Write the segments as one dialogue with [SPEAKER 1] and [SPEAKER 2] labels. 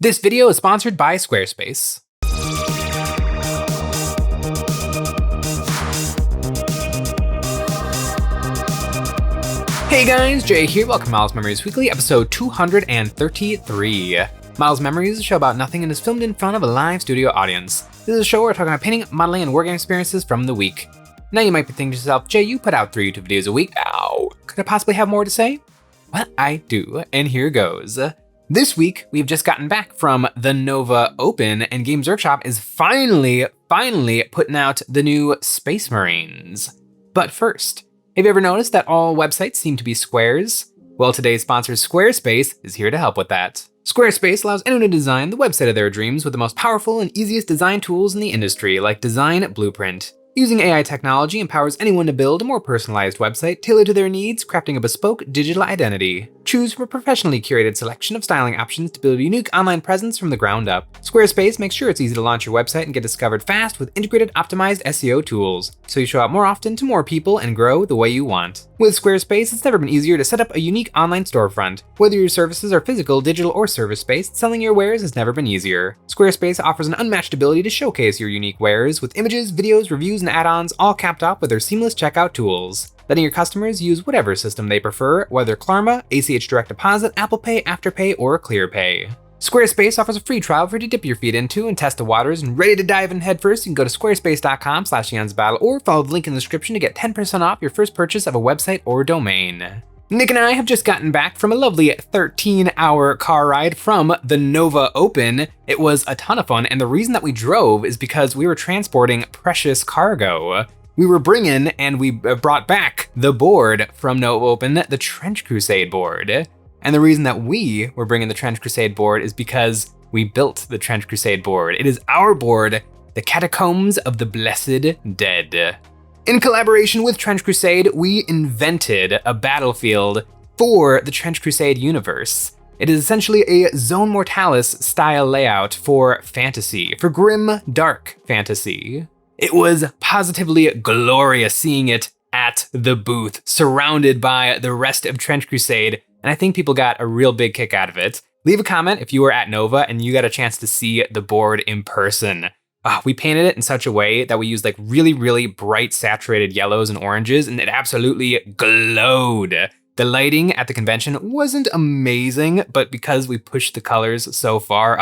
[SPEAKER 1] This video is sponsored by Squarespace. Hey guys, Jay here. Welcome to Miles Memories Weekly, episode 233. Miles Memories is a show about nothing and is filmed in front of a live studio audience. This is a show where we're talking about painting, modeling, and wargame experiences from the week. Now you might be thinking to yourself, Jay, you put out 3 YouTube videos a week. Ow, could I possibly have more to say? Well, I do, and here goes. This week, we've just gotten back from the Nova Open, and Games Workshop is finally putting out the new Space Marines. But first, have you ever noticed that all websites seem to be squares? Well, today's sponsor, Squarespace, is here to help with that. Squarespace allows anyone to design the website of their dreams with the most powerful and easiest design tools in the industry, like Design Blueprint. Using AI technology empowers anyone to build a more personalized website tailored to their needs, crafting a bespoke digital identity. Choose from a professionally curated selection of styling options to build a unique online presence from the ground up. Squarespace makes sure it's easy to launch your website and get discovered fast with integrated optimized SEO tools, so you show up more often to more people and grow the way you want. With Squarespace, it's never been easier to set up a unique online storefront. Whether your services are physical, digital, or service-based, selling your wares has never been easier. Squarespace offers an unmatched ability to showcase your unique wares with images, videos, reviews, and add-ons all capped off with their seamless checkout tools, letting your customers use whatever system they prefer, whether Klarna, ACH Direct Deposit, Apple Pay, Afterpay, or ClearPay. Squarespace offers a free trial for you to dip your feet into and test the waters, and ready to dive in headfirst, you can go to squarespace.com/EonsOfBattle or follow the link in the description to get 10% off your first purchase of a website or domain. Nick and I have just gotten back from a lovely 13-hour car ride from the Nova Open. It was a ton of fun, and the reason that we drove is because we were transporting precious cargo. We were bringing, and we brought back the board from Nova Open, the Trench Crusade board. And the reason that we were bringing the Trench Crusade board is because we built the Trench Crusade board. It is our board, the Catacombs of the Blessed Dead. In collaboration with Trench Crusade, we invented a battlefield for the Trench Crusade universe. It is essentially a Zone Mortalis style layout for fantasy, for grim, dark fantasy. It was positively glorious seeing it at the booth, surrounded by the rest of Trench Crusade, and I think people got a real big kick out of it. Leave a comment if you were at Nova and you got a chance to see the board in person. We painted it in such a way that we used like really bright saturated yellows and oranges, and it absolutely glowed. The lighting at the convention wasn't amazing, but because we pushed the colors so far,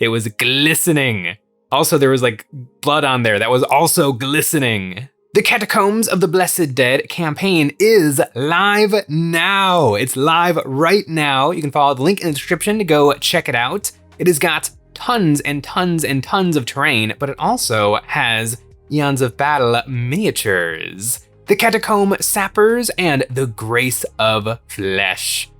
[SPEAKER 1] it was glistening. Also, there was like blood on there that was also glistening. The Catacombs of the Blessed Dead campaign is live now. It's live right now. You can follow the link in the description to go check it out. It has got tons and tons and tons of terrain, but it also has Eons of Battle miniatures, the Catacomb Sappers, and the Grace of Flesh.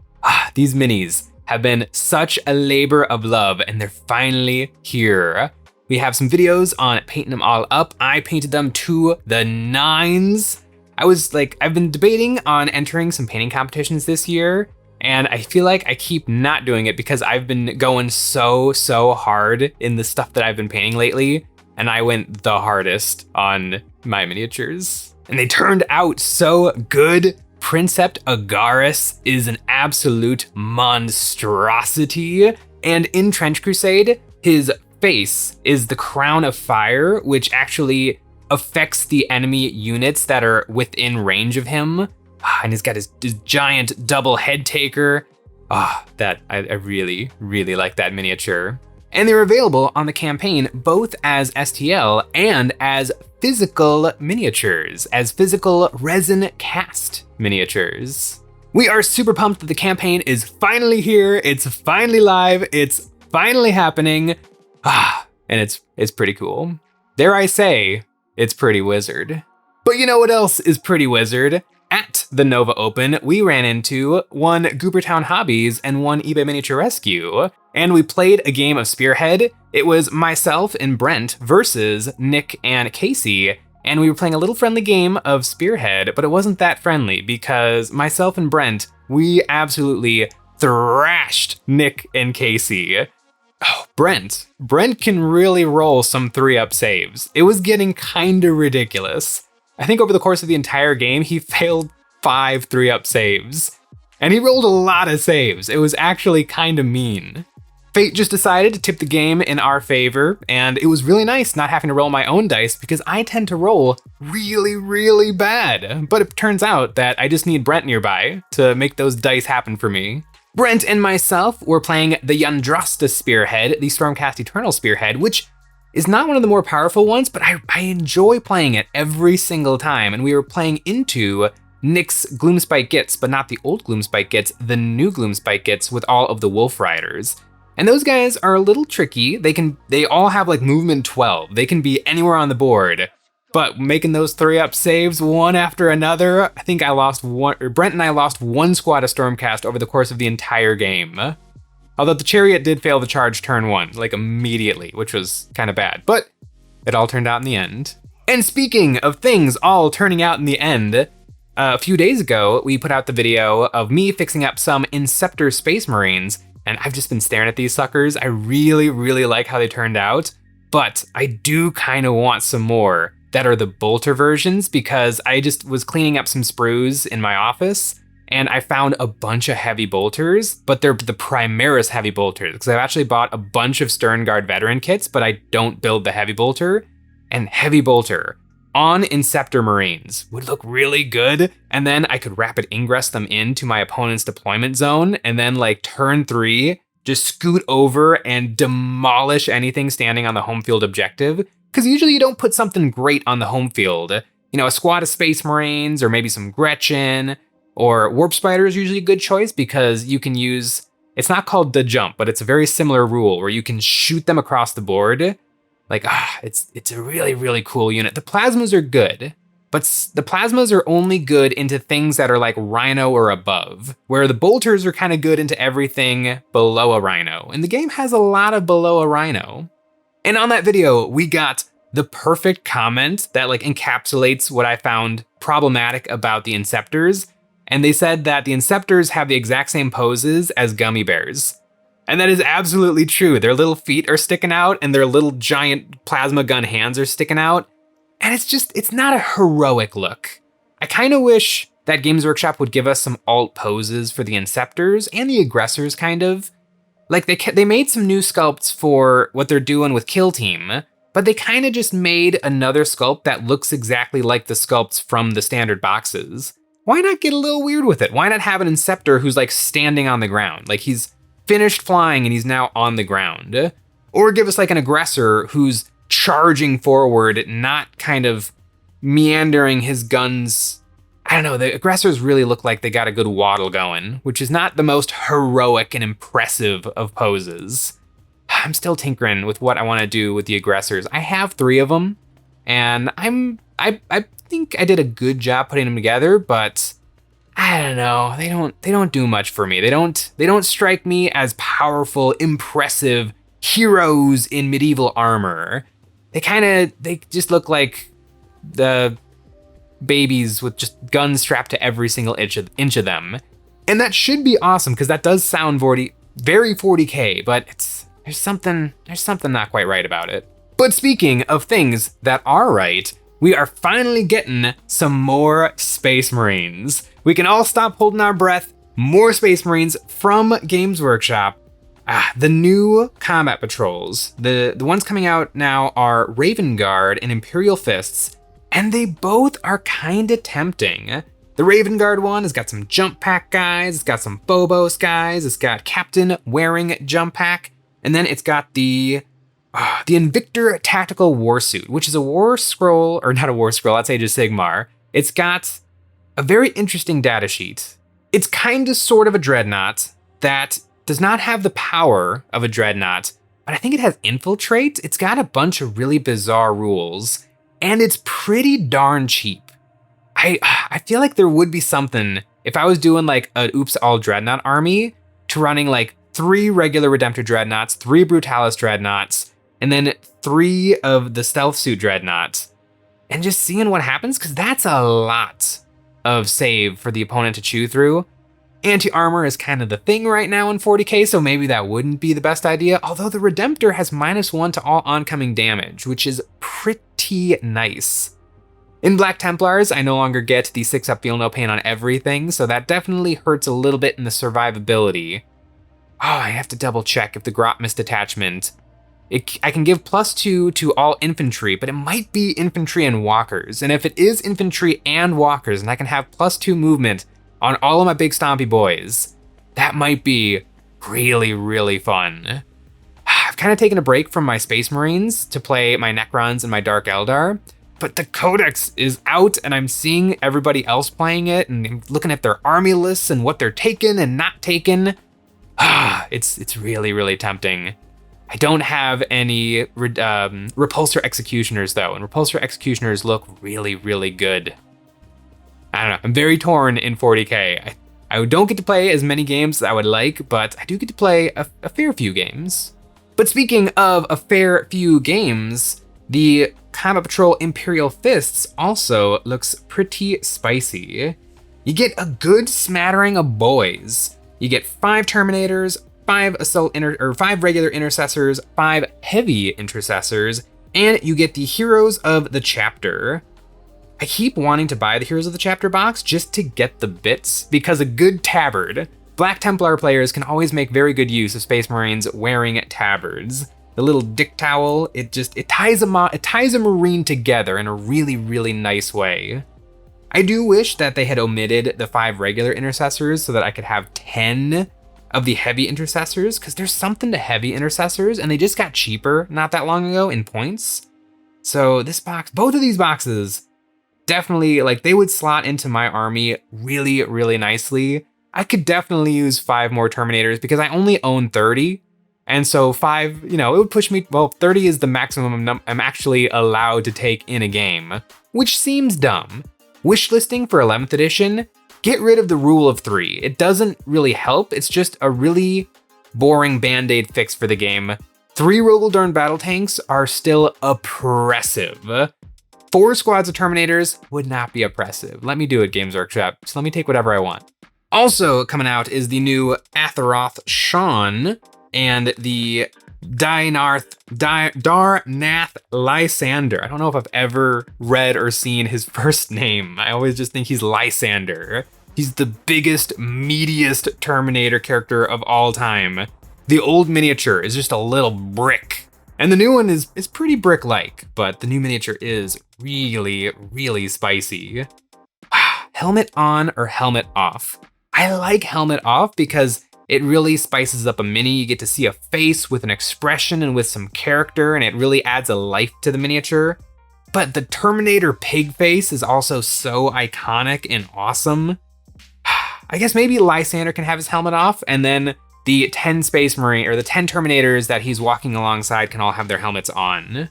[SPEAKER 1] These minis have been such a labor of love, and they're finally here. We have some videos on painting them all up. I painted them to the nines. I've been debating on entering some painting competitions this year, and I feel like I keep not doing it because I've been going so hard in the stuff that I've been painting lately, and I went the hardest on my miniatures. And they turned out so good. Princept Agaris is an absolute monstrosity, and in Trench Crusade, his face is the crown of fire, which actually affects the enemy units that are within range of him. And he's got his giant double head taker. I really like that miniature. And they're available on the campaign both as STL and as physical miniatures, as physical resin cast miniatures. We are super pumped that the campaign is finally here. It's finally live. It's finally happening. And it's pretty cool. Dare I say, it's pretty wizard. But you know what else is pretty wizard? At the Nova Open, we ran into one Goobertown Hobbies and one eBay Miniature Rescue, and we played a game of Spearhead. It was myself and Brent versus Nick and Casey, and we were playing a little friendly game of Spearhead, but it wasn't that friendly because myself and Brent, we absolutely thrashed Nick and Casey. Brent can really roll some 3-up saves. It was getting kinda ridiculous. I think over the course of the entire game, he failed 5 3-up saves. And he rolled a lot of saves. It was actually kinda mean. Fate just decided to tip the game in our favor, and it was really nice not having to roll my own dice because I tend to roll really, really bad. But it turns out that I just need Brent nearby to make those dice happen for me. Brent and myself were playing the Yndrasta Spearhead, the Stormcast Eternal Spearhead, which is not one of the more powerful ones, but I enjoy playing it every single time. And we were playing into Nick's Gloomspite Gits, but not the old Gloomspite Gits, the new Gloomspite Gits with all of the Wolf Riders. And those guys are a little tricky. They all have like movement 12. They can be anywhere on the board, but making those 3-up saves one after another, I think Brent and I lost one squad of Stormcast over the course of the entire game. Although the Chariot did fail the charge turn 1, like immediately, which was kind of bad, but it all turned out in the end. And speaking of things all turning out in the end, a few days ago, we put out the video of me fixing up some Inceptor Space Marines, and I've just been staring at these suckers. I really, really like how they turned out, but I do kind of want some more that are the bolter versions because I just was cleaning up some sprues in my office and I found a bunch of heavy bolters, but they're the Primaris heavy bolters because I've actually bought a bunch of Sternguard veteran kits, but I don't build the heavy bolter. And heavy bolter on Inceptor Marines would look really good, and then I could rapid ingress them into my opponent's deployment zone, and then like turn 3, just scoot over and demolish anything standing on the home field objective. Because usually you don't put something great on the home field. You know, a squad of Space Marines, or maybe some Gretchen, or Warp Spider is usually a good choice because you can use, it's not called the jump, but it's a very similar rule where you can shoot them across the board. Like, it's a really, really cool unit. The plasmas are good, but the plasmas are only good into things that are like Rhino or above, where the bolters are kind of good into everything below a Rhino. And the game has a lot of below a Rhino. And on that video, we got the perfect comment that like encapsulates what I found problematic about the Inceptors. And they said that the Inceptors have the exact same poses as gummy bears. And that is absolutely true. Their little feet are sticking out and their little giant plasma gun hands are sticking out. And it's not a heroic look. I kind of wish that Games Workshop would give us some alt poses for the Inceptors and the Aggressors kind of. Like they made some new sculpts for what they're doing with Kill Team, but they kind of just made another sculpt that looks exactly like the sculpts from the standard boxes. Why not get a little weird with it? Why not have an Inceptor who's like standing on the ground? Like he's finished flying and he's now on the ground. Or give us like an Aggressor who's charging forward, not kind of meandering his guns. I don't know, the Aggressors really look like they got a good waddle going, which is not the most heroic and impressive of poses. I'm still tinkering with what I want to do with the Aggressors. I have 3 of them, and I think I did a good job putting them together, but I don't know, they don't do much for me. They don't strike me as powerful, impressive heroes in medieval armor. They just look like the babies with just guns strapped to every single inch of them. And that should be awesome because that does sound very 40K, but there's something not quite right about it. But speaking of things that are right, we are finally getting some more Space Marines. We can all stop holding our breath. More Space Marines from Games Workshop. The new combat patrols. The ones coming out now are Raven Guard and Imperial Fists, and they both are kind of tempting. The Raven Guard one has got some jump pack guys, it's got some Phobos guys, it's got Captain wearing jump pack, and then it's got the Invictor Tactical Warsuit, which is a war scroll, or not a war scroll, that's Age of Sigmar. It's got a very interesting data sheet. It's kind of sort of a dreadnought that does not have the power of a dreadnought, but I think it has infiltrate. It's got a bunch of really bizarre rules, and it's pretty darn cheap. I feel like there would be something if I was doing like an Oops All Dreadnought army to running like 3 regular Redemptor Dreadnoughts, 3 Brutalis Dreadnoughts, and then 3 of the Stealth Suit Dreadnoughts, and just seeing what happens, because that's a lot of save for the opponent to chew through. Anti-armor is kind of the thing right now in 40K, so maybe that wouldn't be the best idea, although the Redemptor has -1 to all oncoming damage, which is pretty nice. In Black Templars, I no longer get the 6-up Feel No Pain on everything, so that definitely hurts a little bit in the survivability. I have to double check if the Grot Mist detachment, I can give +2 to all infantry, but it might be infantry and walkers. And if it is infantry and walkers, and I can have +2 movement on all of my big stompy boys, that might be really, really fun. I've kind of taken a break from my Space Marines to play my Necrons and my Dark Eldar, but the Codex is out and I'm seeing everybody else playing it and looking at their army lists and what they're taking and not taking. It's really, really tempting. I don't have any Repulsor Executioners though, and Repulsor Executioners look really, really good. I don't know, I'm very torn in 40K. I don't get to play as many games as I would like, but I do get to play a fair few games. But speaking of a fair few games, the Combat Patrol Imperial Fists also looks pretty spicy. You get a good smattering of boys. You get 5 Terminators, 5 5 regular Intercessors, 5 heavy Intercessors, and you get the Heroes of the Chapter. I keep wanting to buy the Heroes of the Chapter box just to get the bits, because a good tabard. Black Templar players can always make very good use of Space Marines wearing tabards. The little dick towel, it ties a Marine together in a really, really nice way. I do wish that they had omitted the 5 regular Intercessors so that I could have 10 of the heavy Intercessors, because there's something to heavy Intercessors, and they just got cheaper not that long ago in points. So this box, both of these boxes, definitely, like, they would slot into my army really, really nicely. I could definitely use 5 more Terminators because I only own 30. And so 5, it would push me, 30 is the maximum I'm actually allowed to take in a game, which seems dumb. Wishlisting for 11th edition, get rid of the rule of 3. It doesn't really help, it's just a really boring band-aid fix for the game. 3 Rogaldorn battle tanks are still oppressive. 4 squads of Terminators would not be oppressive. Let me do it, Games Workshop. Just let me take whatever I want. Also coming out is the new Atheroth Sean and the Darnath Lysander. I don't know if I've ever read or seen his first name. I always just think he's Lysander. He's the biggest, meatiest Terminator character of all time. The old miniature is just a little brick. And the new one is pretty brick-like, but the new miniature is really, really spicy. Helmet on or helmet off? I like helmet off because it really spices up a mini. You get to see a face with an expression and with some character, and it really adds a life to the miniature. But the Terminator pig face is also so iconic and awesome. I guess maybe Lysander can have his helmet off, and then the 10 Space Marine, or the 10 Terminators that he's walking alongside can all have their helmets on.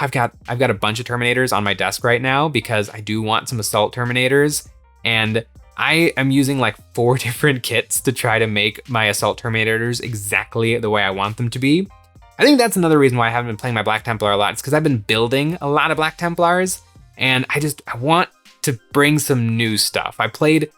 [SPEAKER 1] I've got a bunch of Terminators on my desk right now because I do want some Assault Terminators, and I am using like 4 different kits to try to make my Assault Terminators exactly the way I want them to be. I think that's another reason why I haven't been playing my Black Templar a lot. It's because I've been building a lot of Black Templars, and I want to bring some new stuff. I played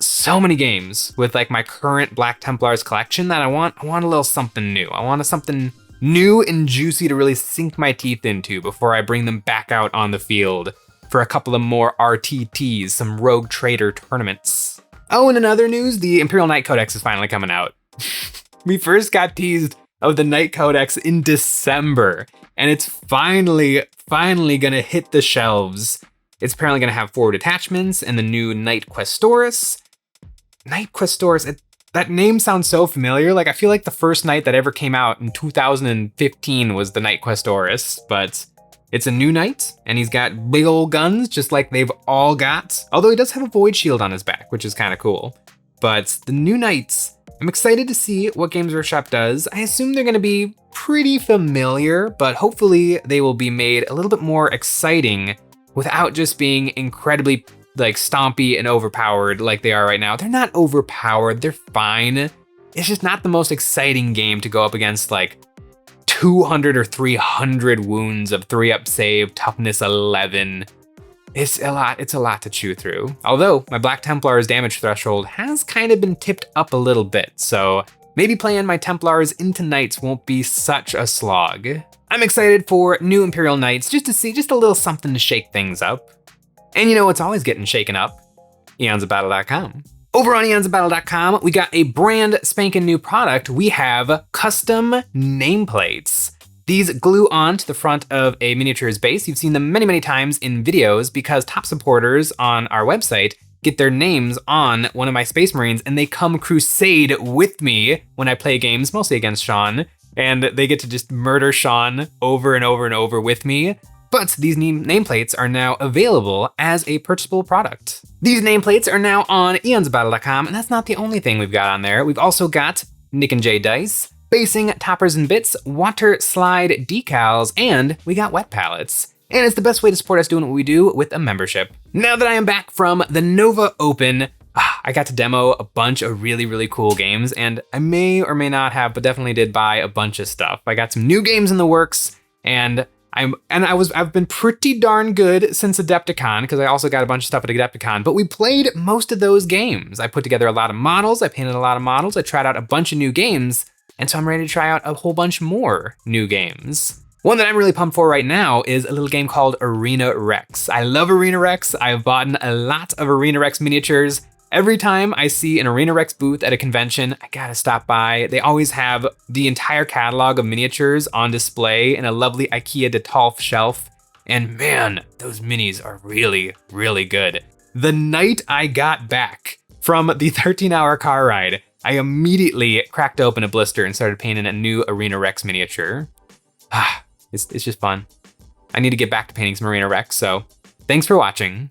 [SPEAKER 1] so many games with like my current Black Templars collection that I want a little something new. I want something new and juicy to really sink my teeth into before I bring them back out on the field for a couple of more RTTs, some Rogue Trader tournaments. Oh, and in other news, the Imperial Knight Codex is finally coming out. We first got teased of the Knight Codex in December, and it's finally gonna hit the shelves. It's apparently gonna have 4 detachments and the new Knight Questoris. Knight Questoris, that name sounds so familiar. Like, I feel like the first Knight that ever came out in 2015 was the Knight Questoris, but it's a new Knight, and he's got big old guns, just like they've all got. Although he does have a Void Shield on his back, which is kind of cool. But the new Knights, I'm excited to see what Games Workshop does. I assume they're gonna be pretty familiar, but hopefully they will be made a little bit more exciting without just being incredibly like stompy and overpowered like they are right now. They're not overpowered, they're fine. It's just not the most exciting game to go up against like 200 or 300 wounds of 3-up save, toughness 11. It's a lot to chew through. Although my Black Templar's damage threshold has kind of been tipped up a little bit, so maybe playing my Templars into Knights won't be such a slog. I'm excited for new Imperial Knights just to see just a little something to shake things up. And you know what's always getting shaken up? EonsOfBattle.com. Over on EonsOfBattle.com, we got a brand spanking new product. We have custom nameplates. These glue onto the front of a miniature's base. You've seen them many, many times in videos because top supporters on our website get their names on one of my Space Marines and they come crusade with me when I play games, mostly against Sean, and they get to just murder Sean over and over and over with me. But these nameplates are now available as a purchasable product. These nameplates are now on EonsOfBattle.com, and that's not the only thing we've got on there. We've also got Nick and Jay dice, basing toppers and bits, water slide decals, and we got wet pallets. And it's the best way to support us doing what we do with a membership. Now that I am back from the Nova Open, I got to demo a bunch of really, really cool games, and I may or may not have, but definitely did buy a bunch of stuff. I got some new games in the works, and I've been pretty darn good since Adepticon, because I also got a bunch of stuff at Adepticon, but we played most of those games. I put together a lot of models, I painted a lot of models, I tried out a bunch of new games, and so I'm ready to try out a whole bunch more new games. One that I'm really pumped for right now is a little game called Arena Rex. I love Arena Rex. I've bought a lot of Arena Rex miniatures. Every time I see an Arena Rex booth at a convention, I gotta stop by. They always have the entire catalog of miniatures on display in a lovely IKEA Detolf shelf. And man, those minis are really, really good. The night I got back from the 13-hour car ride, I immediately cracked open a blister and started painting a new Arena Rex miniature. It's just fun. I need to get back to painting some Arena Rex, so thanks for watching.